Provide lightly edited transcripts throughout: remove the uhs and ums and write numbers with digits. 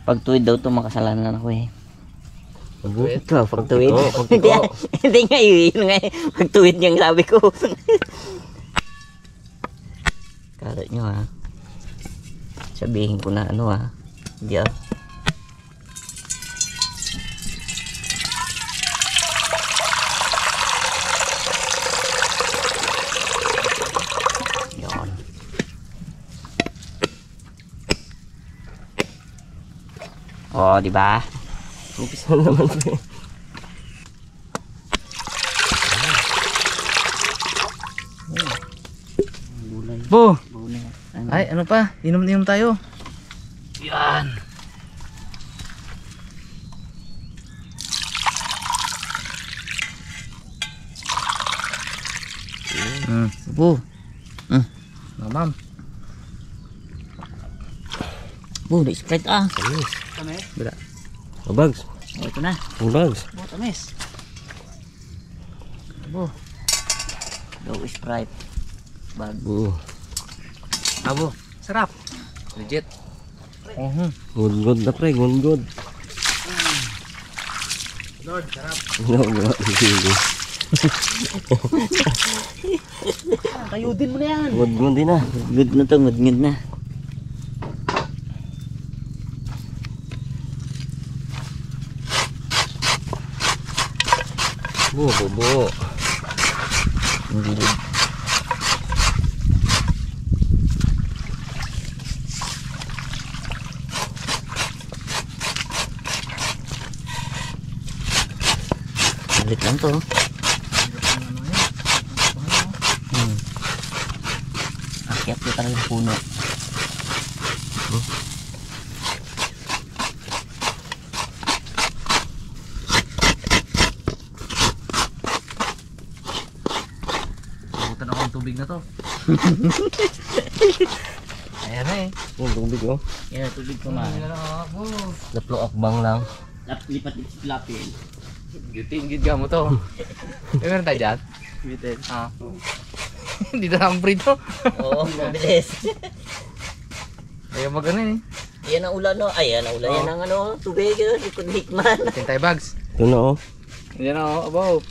Pagtuwid daw to makasalanan ako eh. Ikaw, pagtuwid. Pagtiko. Hindi nga yun nga eh. Pagtuwid niyang sabi ko. Karat nyo ha. Sabihin ko na ano ha. Hindi ah. Yan. Oh, di ba? Umpisa naman. Bo! Ay, ano pa? Inom tayo. Yan. Bo. Mm. Mamam. Oh, di Sprite ah. Bila. Bags. Oh, ito na. Bags. Oh, tamis. Bo. Go Sprite. Bag. Abo. Sarap. Legit. Good na pre, good. Lord, sarap. No. Kayo din mo na yan. Good din na. Good na to, good na. Bubo. Ang gilid. Ulit lang to. Akyat ko talagang puno. Butan ako ng tubig na to. Ayan na eh. Yung tubig oh. Yan, tubig ko man. Laplo akbang lang. Lipat-lapin. Giting-git ka mo to. Meron tayo dyan? Bitin. Ah. Hindi na lang free to. Oo, mabilis. Ayaw magano eh. Yan ang ulan no. Ay, yan ang ulan. Yan ang ano, tubig. Likod hikman. Tintay bags. Ito na oh. Yan o, abaw.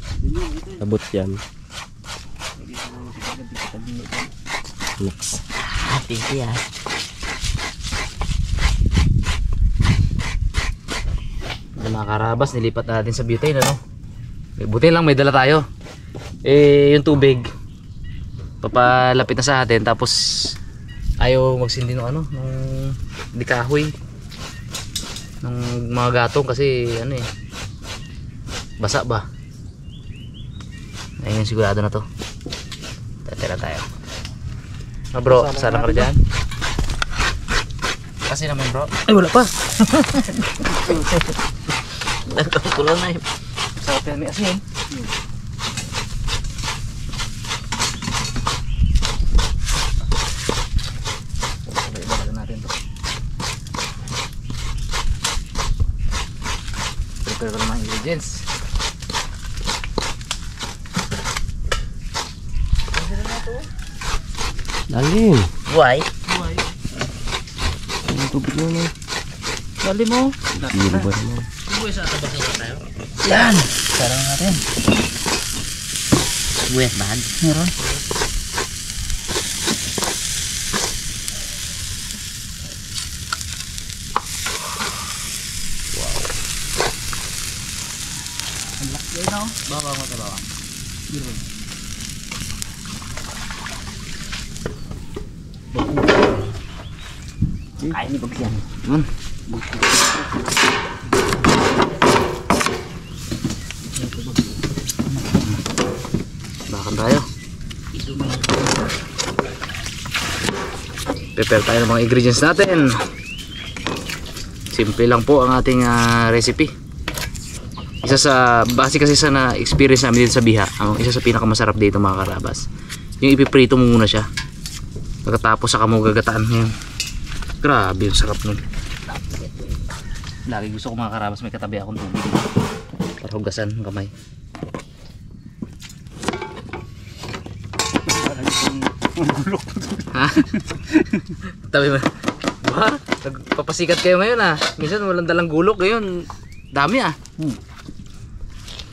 Abot yan. Next. Thank you ah. Mga karabas, nilipat natin sa butane, ano? Buti lang may dala tayo. Eh, yung tubig papalapit na sa atin, tapos ayaw magsindi ng ano, ng di kahoy, ng mga gatong kasi ano eh, basa ba? Ayun, sigurado na to. Tatira tayo. Ah, bro, sana ka dyan? Kasi naman bro. Ay, wala pa. Nagkakulo na yun. Sarap yan, may asin. Ibalik natin to. Prepare ko ng mga ingredients. Lalim. Why? Yung tubig na no. Dali mo. Biro ba naman? Yan! Sarang natin. Wet bag. Meron. Ang laki na oh. Bawa mo sa bawang. Kain ni Bags yan. Bakit tayo? Prepare tayo ng mga ingredients natin. Simple lang po ang ating recipe. Isa sa base kasi sa na-experience namin dito sa Biha, ang isa sa pinakamasarap dito mga karabas, yung ipiprito mo muna siya. Pagkatapos saka mo gagataan ngayon. Grabe yung sarap nun. Lagi gusto ko mga karabas may katabi akong tubig para hugasan ang kamay. Ha? Tabi mo. Ba? Nagpapasikat kayo ngayon ah. Minsan walang dalang gulok, ngayon dami ah.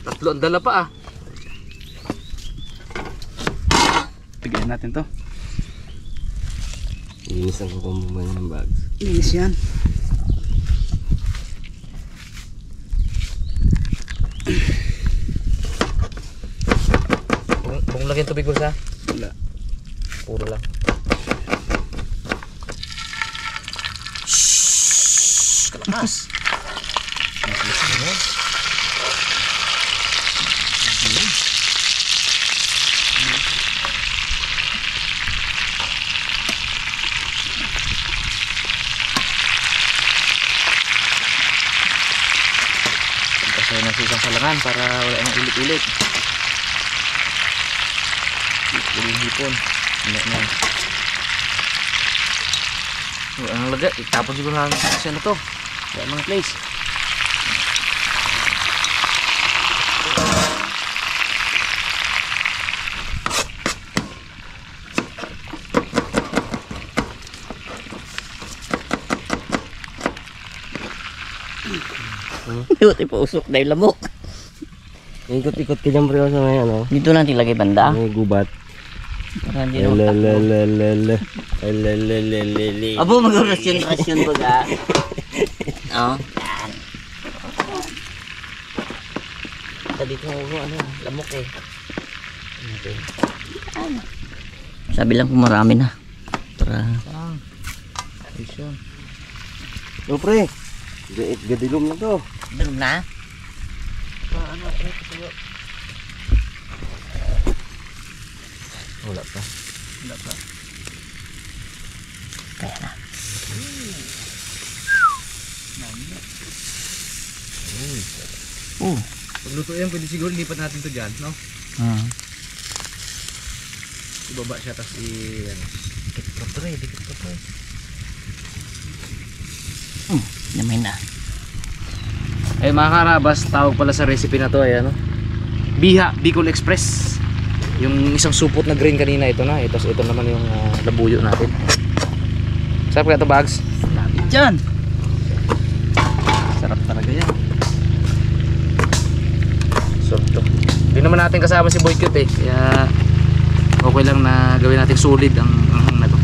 Tatlo ang dala pa ah. Tignan natin to. Linisan ko kung muna yung bags. Linis yan. Kung lagyan tubig mo sa? Wala. Puro lang. Kalakas. Kasi nasusang salangan para wala nang ulit-ulit. Yung hipon. Ano na. Ang lagay, itapon siguro lang siya na to. Wala mga place. Ito ipausok dahil lamok. Ikot-ikot ka dyan, pre, sa may ano. Dito natin lagay banda. May gubat. Para hindi naman takbo. Lalalala. Lalalala. Abo, mag-rasyon-rasyon ba ga? Oo. Yan. Ito dito ano, lamok eh. Sabi lang kung marami na. Para... Ayos yun. O, pre. Gadilom na to. Dalom na? Wala pa. Kaya na. Pagluto yan, pwede siguro lipat natin to dyan, no? Ibaba siya, tapos dikit pa pre. Namay na. Eh mga karabas, tawag pala sa recipe na to ay ano? Biha, Bicol Express. Yung isang supot na green kanina, ito na. Ito naman yung labuyo natin. Sarap kaya ito, Bags? Lapit dyan. Sarap talaga yan. Sarap to. Hindi naman natin kasama si Boy Cute eh. Kaya okay lang na gawin natin solid ang hang na to.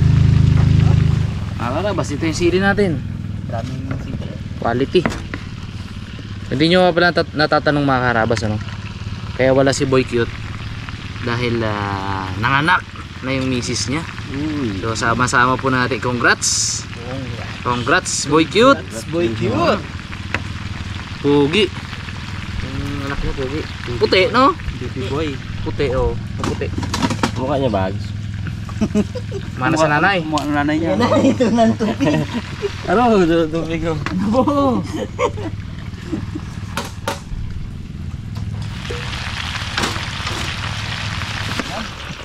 Mga karabas, ito yung sili natin. Maraming sili. Quality. Hindi nyo pala natatanong mga karabas ano? Kaya wala si Boy Cute dahil nanganak na yung misis niya. So sama-sama po natin. Congrats Boy Cute. Boy cute. Pugi. Yung anak niya pugi. Puti no? Baby boy. Puti oh. Puti. Mukha niya, bags. Mana sa nanay. Mukha ng nanay niya. Ito na ang tubig. Ano? Tubig ko.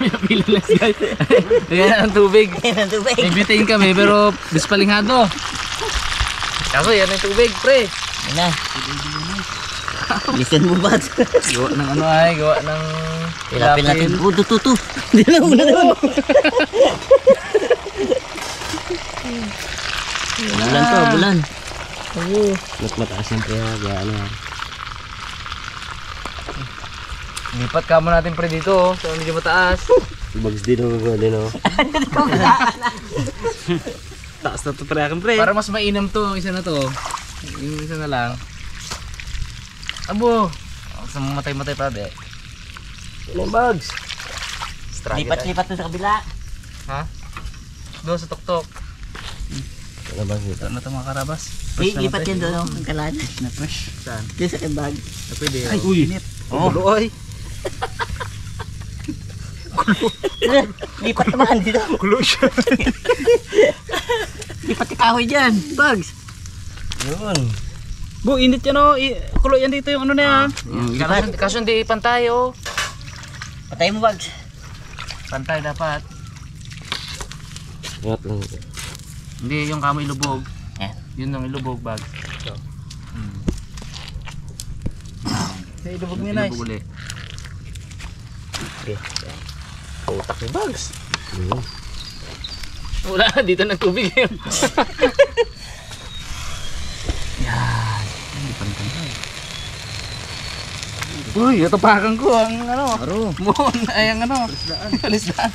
Pilas guys. Ayan ang tubig. Yan ang tubig. May butane kami pero dispalinghado. Kaso yan ang tubig pre. Yan na. Listen mo ba? Gawa ng ano ay, gawa ng Ilapin natin. Oh, tutu. Hindi na muna naman. Bulan to, bulan. Mas mataas yung pre, ano. Lipat kamo natin pre dito oh, sa medyo mataas. Bags din ako. Taas na to pre akin pre. Para mas mainam to, isa na to. Yung isa na lang. Abo, sa matay-matay pa be. Ilang bags? Lipat-lipat na sa kabila. Ha? Doon sa tuktok. Ano bags dito? Ito na ito mga karabas. Lipat yan doon, ang kalan. Na fresh. Saan? Diyan sa kay bag. Pwede. Ay, uy. Init. Oh. Guloy. Lipat naman dito. Kulo siya. Lipat ka kahoy dyan, bags. Yun. Bu, init yan o. Kulo yan dito yung ano na yan. Kaso hindi pantay oh. Patay mo, bags. Pantay dapat. Ingat lang. Hindi yung kamo ilubog. Yan. Yun ang ilubog bag. May ilubog niya nice. Ilubog uli. Okay. Utak ni Bags. Yun. Wala, dito na tubig yun. Uy, itapakan ko ang ano. Aro. Moon, ay ang ano. Alisdaan.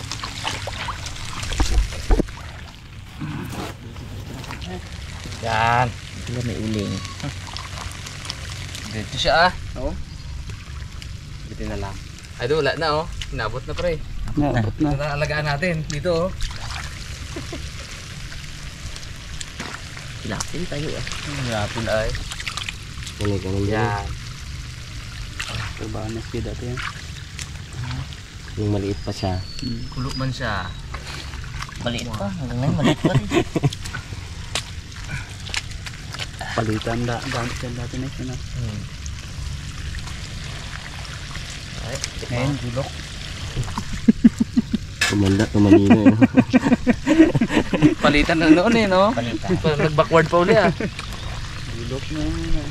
Yan. Wala may uling. Dito siya ah. Oo. Dito na lang. Ay, do, wala na oh. Inabot na pre. Naabot na. Alagaan natin. Dito oh. Tilapil tayo ah. Yapin ay. Ganun ka nang Yan. Trabaho na speed dati yan. Yung maliit pa siya. Kulok man siya. Maliit pa. Hanggang ngayon maliit pa rin. Palitan gamit yan dati na yun. Ay, Ngayon, gulok. Tumanda, tumanina eh. palitan na noon eh, no? Palitan. Nag-backward pa uli ah. Gulok na yun.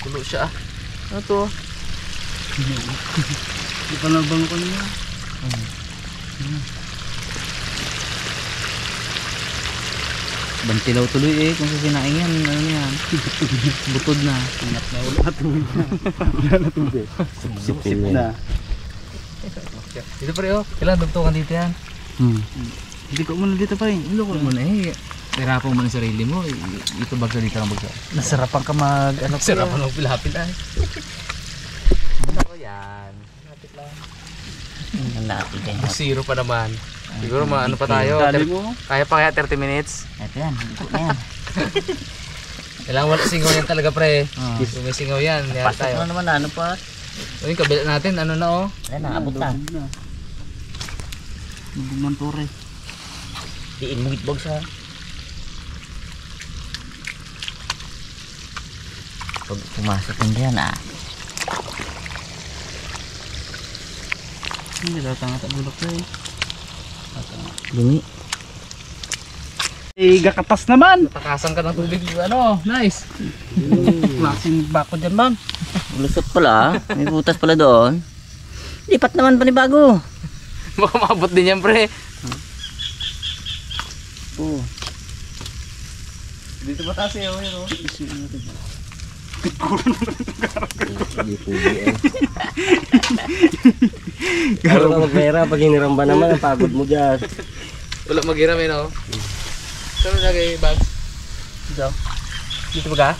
Kulo siya ah. Ano to? Di pa nabang ko niya. Bantilaw tuloy eh kung sa sinaing yan. Ano yan? Butod na. Ingat na ulit na tubig na. Wala na tubig. Sipin Na. Dito pre oh. Kailan dugtungan dito yan? Hindi ko muna dito pa rin. Ilo ko muna eh. Hirapan mo ng sarili mo. Ito bagsa dito lang bagsa. Nasarapan ka mag ano Sirapan ng pilapil ay. Ano ko yan? Lapit lang. Ang natin kayo. Zero pa naman. Siguro ano pa tayo. Dali mo. Kaya pa kaya 30 minutes? Ito yan. Ikot na yan. Kailangan wala singaw yan talaga pre. Kung may singaw yan, yan Pasok tayo. na naman ano pa. O yung kabila natin, ano na oh. Ayan na, abot na. Bumontore. Diin mo gitbog sa. Pag pumasok yan dyan ah. Hindi tatanga ta bulok ko eh. Lumi. Eh, gakatas naman. Takasan ka ng tubig, ano, nice. Klaseng bako dyan man. Lusot pala ah. May butas pala doon. Lipat naman panibago. Baka maabot din yan pre. Oh. Dito mataas eh, oh, yun oh. Garo ka magpera pag hiniramba naman ang pagod mo dyan. Wala maghiram eh, no? Saan lagay bag? Dito. Dito ba ka?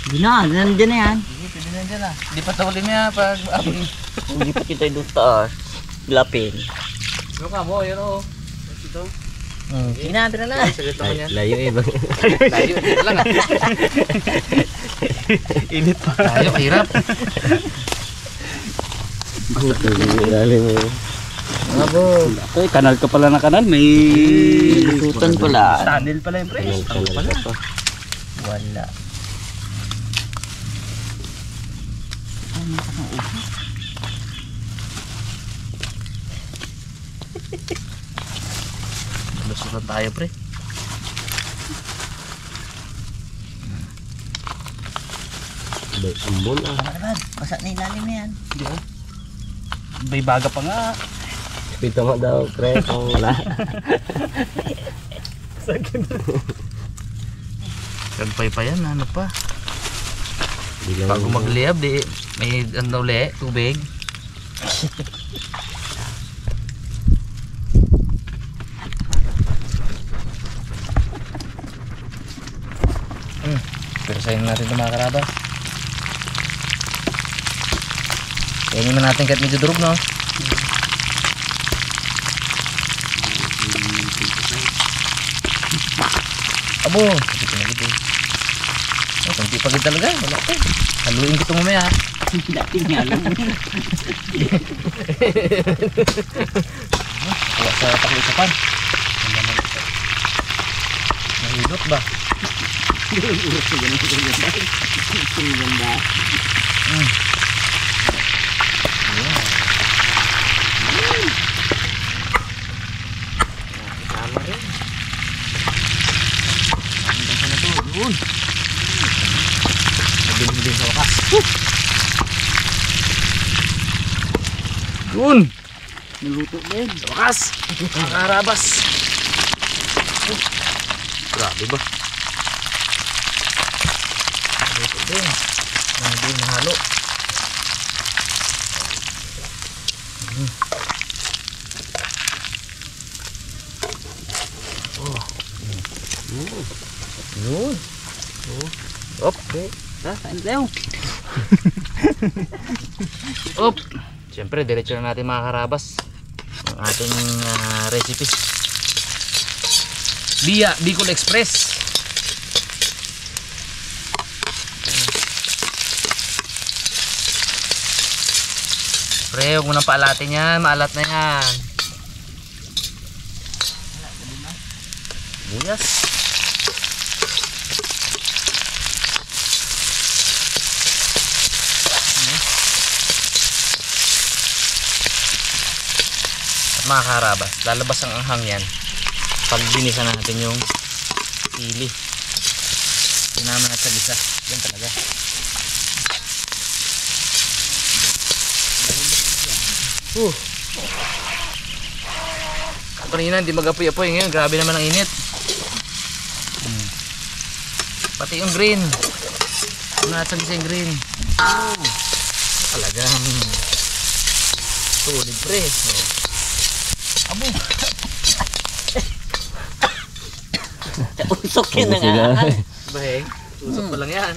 Hindi na, nandiyan na yan. Sige, pwede na dyan ah. Di pa tawalin mo yan pag abing. Hindi pa kita doon taas. Lapin. Ano ka mo, yun oh. Dito. Sige na, tira na. Saglit naman yan. Layo eh. Layo, dito lang ah. Init pa. Layo, kahirap. Ilalim mo. Abo. Ay, kanal ka pala na kanal. May Lusutan pala. tunnel pala yung pre. Kanal ka pa. Wala. Lusutan tayo pre. Umbon ah. Ano basa na ilalim na yan. May baga pa nga. Pito mo daw, pre. Kung wala. Kagpay pa yan, ano pa? Di lang- Bago magliyab, di may ano uli, tubig. Pero sayin natin ito mga karabas. Kainin mo natin kahit medyo durog, no? Abo! Dito na dito. Oh, kunti pa gid talaga. Wala pa. Haluin ko ito mamaya. Dati nga alam. Wala sa taklisapan. Nahilot ba? Sama rin. Hanggang sa na to. Doon. Mabilis din sa wakas. Doon. Niluto din. Sa wakas. Mga karabas. Grabe ba? Luto din. Hindi nahalo. Yun. Op. Kain tayo. Op. Siyempre, diretso na natin mga karabas ang ating recipes. Via Bicol Express. Pre, huwag mo nang paalatin yan. Maalat na yan. Buyas. At mga karabas, lalabas ang anghang yan pag binisa natin yung sili. Sinama na sa gisa. Yan talaga. Kanina hindi mag-apoy-apoy, ngayon grabe naman ang init. Pati yung green, nasagisa yung green. Talagang tulid pre. Abo. Usok yun na nga. Baheng, usok pa lang yan.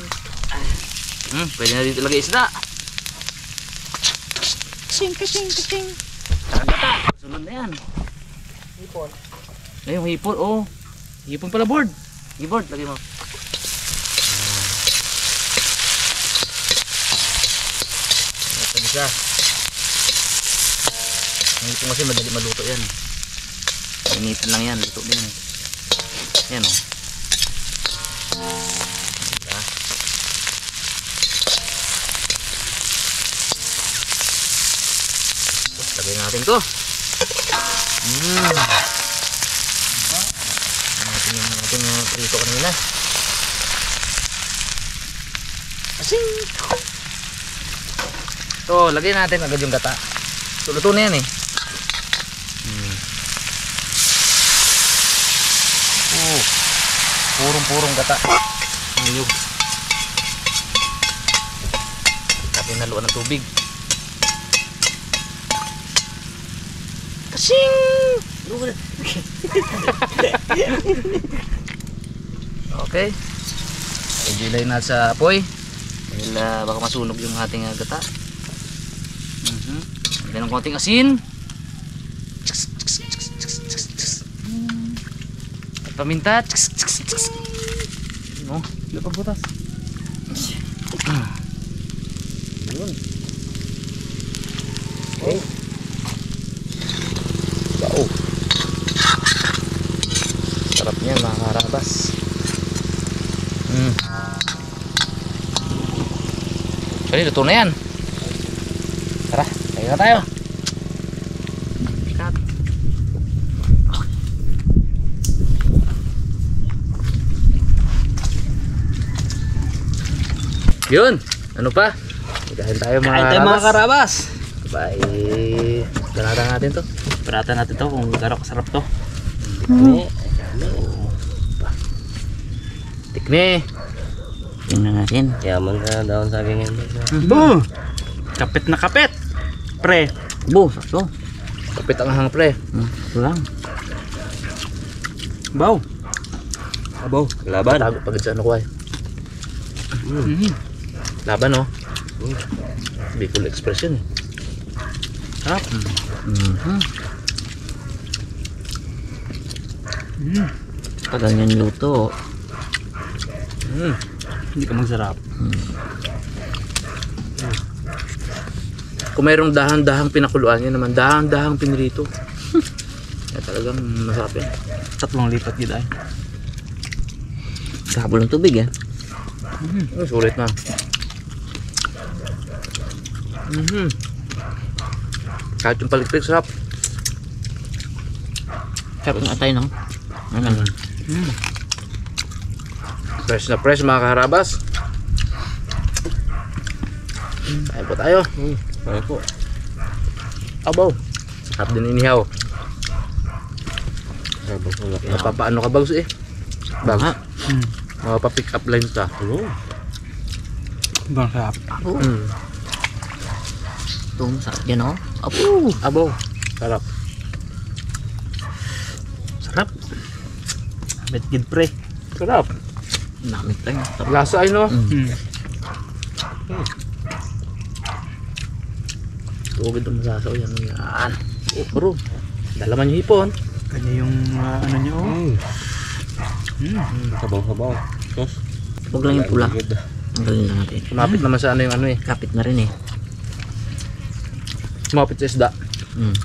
Pwede na dito lagay isda. Kasing. Tagata, sunod na yan. Hipon. Ay, yung hipon, oh. Hipon pala board. Hipon, lagay mo. Ito isa. Ang hipon kasi madali maluto yan. Initan lang yan, luto din. Yan, oh. Diba? Lagay natin to. Natin yung ating prito kanina. Asing. To, lagay natin agad yung gata. So, luto na yan eh. Purong gata. Niyog. Natin naluan ng tubig. Kasing! Okay. I-delay na sa apoy. Dahil baka masunog yung ating gata. Lagyan ng konting asin. At paminta. No? Dapat butas. Yun. Okay. Wow. Sarap niyan mga karabas. Pwede, luto na yan. Tara, tayo na tayo. Cut. Yun, ano pa? Kain tayo mga karabas. Bye. Ganatan natin to. Paratan natin to kung gano'ng kasarap to. Tikme. Tingnan natin. Yaman ka daon sa akin yan. Kapit na kapit. Pre. Sakto. Kapit ang hang pre. Ito lang. Baw. Abaw. Laban. Tago pagod sa ano ko ay. Laban oh. Bicol Express yun eh. Sarap. Tagal niyang luto. Hindi ka magsarap. Kung mayroong dahang-dahang pinakuluan yun naman, dahang-dahang pinrito. Kaya talagang masarap yan. 3 lipat gid ay. Kabol ng tubig eh. Sulit na. Kahit yung palikpik sarap. Sarap ng atay no? Fresh na fresh mga kaharabas. Kain po tayo. Ano po? Abaw. Sarap din inihaw. Napapaano ka bagus eh. Bagus. Mapapick up lines ka. Bang sarap. Apo. Mm. Ito, sarap yan oh. Apo. Abo. Sarap. Sarap. Bet gid pre. Sarap. Namit lang. Sarap. Lasa ay no. Mm. Tugid ang masasaw yan. Yan. Oh, bro. Dalaman yung hipon. Kanya yung ano niyo. Sabaw-sabaw. Sos. Huwag lang yung pula. Ang galing lang natin. Sumapit naman sa ano yung ano eh. Kapit na rin eh. Sumapit sa isda. Mm.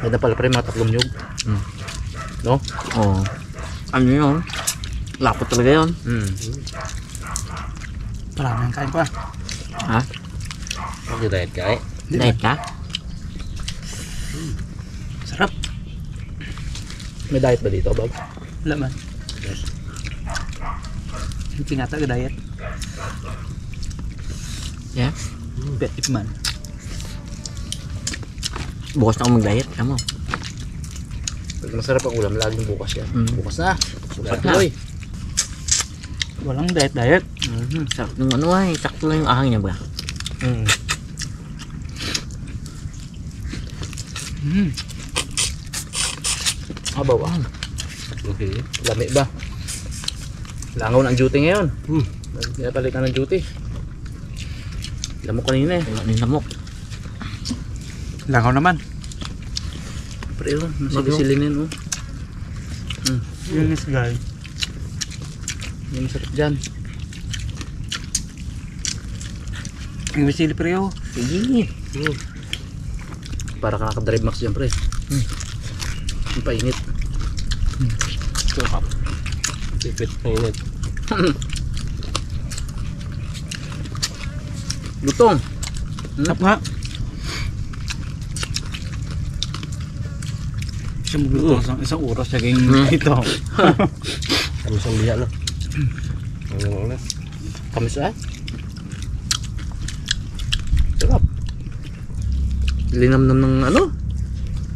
Ganda pala pre mga tatlong nyug. Mm. No? Oo. Ano yun? Lapot talaga yun. Mm. Marami ang kain pa. Ha? Hindi diet ka eh. Diet ka? Sarap. May diet ba dito, Bob? Wala man. Hindi nga taga diet. Yeah. Bet if man. Bukas na ako mag-diet. Kamo. Pag masarap ang ulam, laging bukas yan. Mm. Bukas na. Bukas na. na. Tuloy. Walang diet. Mhm. Sarap nung ano ay. Sakto lang yung ahang niya ba? Mm. Abaw ah. Okay. Lami ba? Langaw na ang duty ngayon. Hmm. Pinapalik ka ng duty. Lamok kanina eh. Wala nang lamok. Langaw naman. Pre oh, nasisilinin oh. Yung is guy. Yung masarap dyan. Ang misili pre oh. Sige. Para ka naka-drive max dyan pre. Ang painit. Sarap. Tipit na init. Lutong. Sarap nga. Siya magluto isang oras siya ito. Kami sa biya no. Ano ulit? Kamis ay. Sarap. Linamnam ng ano?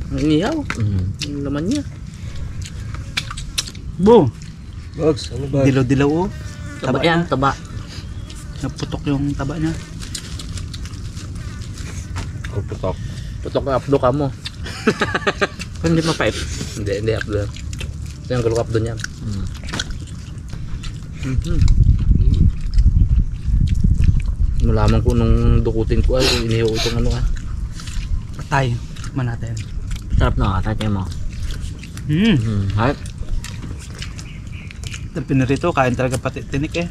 Ang inihaw. Mm. Ang laman niya. Boom. Box, ano ba? Dilaw-dilaw oh. Taba Taba yan. niya. Taba. Naputok yung taba niya. Ang putok. Putok na updo ka mo. Hindi mapait. Hindi updo. Ito yung galok updo niya. Mm. Malaman ko nung dukutin ko ay kung inihaw itong ano ah. Patay. Man natin. Sarap na katay mo. Hayop. Ang pinarito, kain talaga pati tinik eh.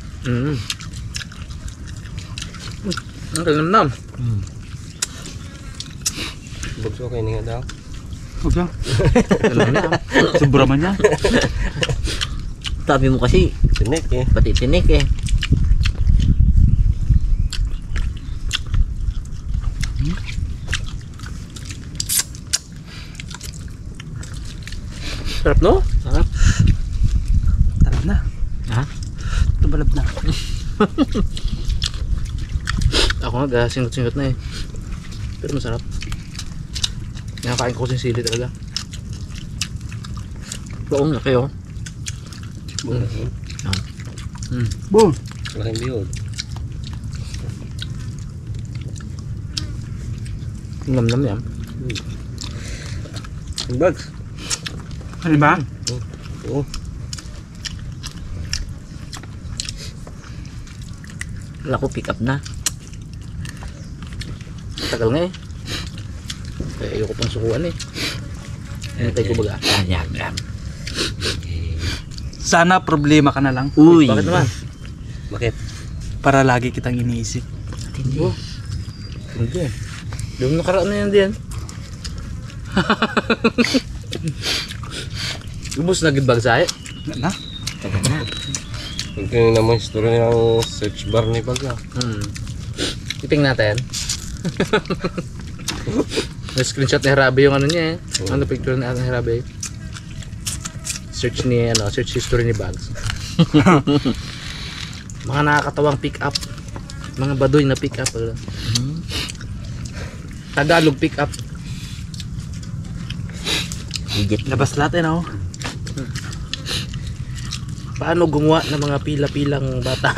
Ang kalamnam. Mm. Box okay na nga daw. Huwag yan. Alam na. Sobra man yan. Sabi mo kasi, Sinek eh. pati tinik eh. Sarap no? Sarap. Talab na. Ha? Tumalab na. Ako nga singot-singot na eh. Pero masarap. Nakakain ko sa sili talaga. Buong laki oh. Boom. Malaking bihod. Nam-nam yan. Box. Ano ba? Oo. Wala ko pick up na. Tagal nga eh. Kaya ayoko pang sukuan eh. Hintay ko baga. Yan, yan. Sana problema ka na lang. Uy. Bakit naman? Bakit? Para lagi kitang iniisip. Hindi. Oh. Hindi. Doon nakaraan na yan diyan. Ubus na gibag sa ay. Na? Tagal na. Tingnan naman yung story ng search bar ni Baga. Titing natin. Na-screenshot ni Harabe yung ano niya eh. Ano picture ni Harabe? Search ni ano, search history ni Bags. Mga nakakatawang pick up. Mga baduy na pick up. Tagalog pick up. Legit. Labas lahat eh no? Paano gumawa ng mga pila-pilang bata?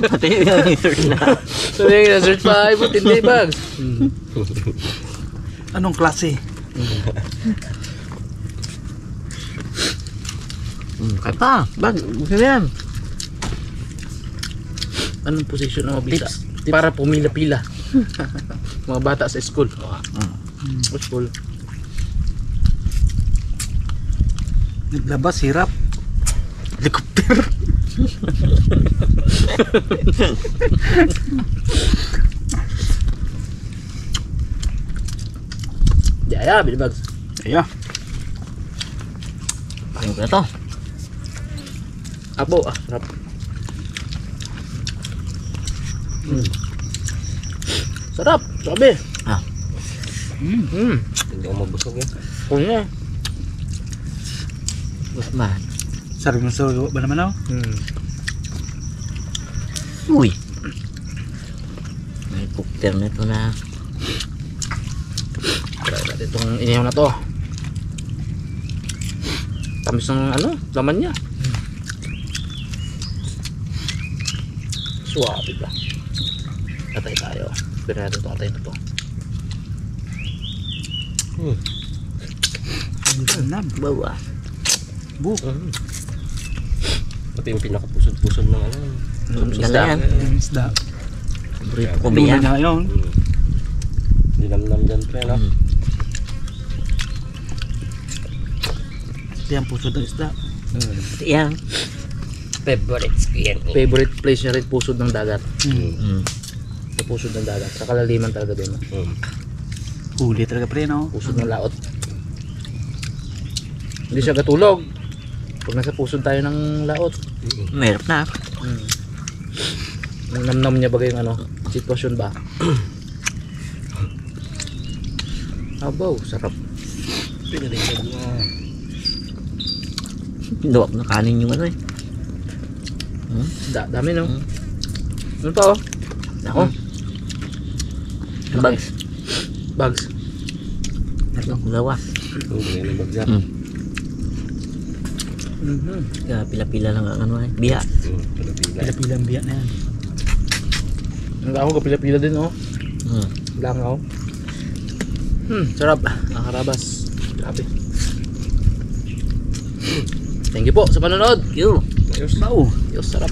Pati yung research na. Sabi nga, search pa, ay buti hindi bags. Anong klase? Kaya pa, bag, gusto mo yan. Anong posisyon ng mga bisa? Para pumila-pila. Mga bata sa school. Sa school. Naglabas, hirap. Helicopter. Jaya, binibags. Ayan. Pakin ko na to. Abo, sarap. Sarap, sabi. Ah. Hindi ako mabusog eh. Kung niya. Gusto ba? Sarap ng suyo ba naman ako? Uy. May cooker na ito na. Try natin itong inihaw na to. Tamis ng ano, laman niya. Suwabe ba? Atay tayo. Pero natin ito, atay na to. Nab. Bawa. Pati yung pinakapusod-pusod ng ano. Gala yan. Yung isda. Paborito ko ba Luna yan? niya ngayon. Dinamnam dyan pre no? Ito yung puso ng isda. Pati yan. Favorites ko yan eh. Favorite place niya rin, pusod ng dagat. Sa pusod ng dagat. Sa kalaliman talaga doon. Huli talaga pre, no? Pusod ng laot. Hindi siya katulog. Pag nasa pusod tayo ng laot. Mahirap na. Ang namnam niya bagay yung ano, sitwasyon ba? Abaw, sarap. Pinalilig na. Luwak na kanin yung ano eh. Dami no? Ano pa oh? Ako. Bags. Bags. Dalawa. Hindi na bagsak. Kaya pila-pila lang ang ano eh. Biha. Pila-pila. Pila-pila ang biyak na yan. Ang ako kapila-pila din oh. Langaw. Sarap. Nakakarabas. Grabe. Thank you po sa panonood. You. Ayos. Wow. Ayos, sarap.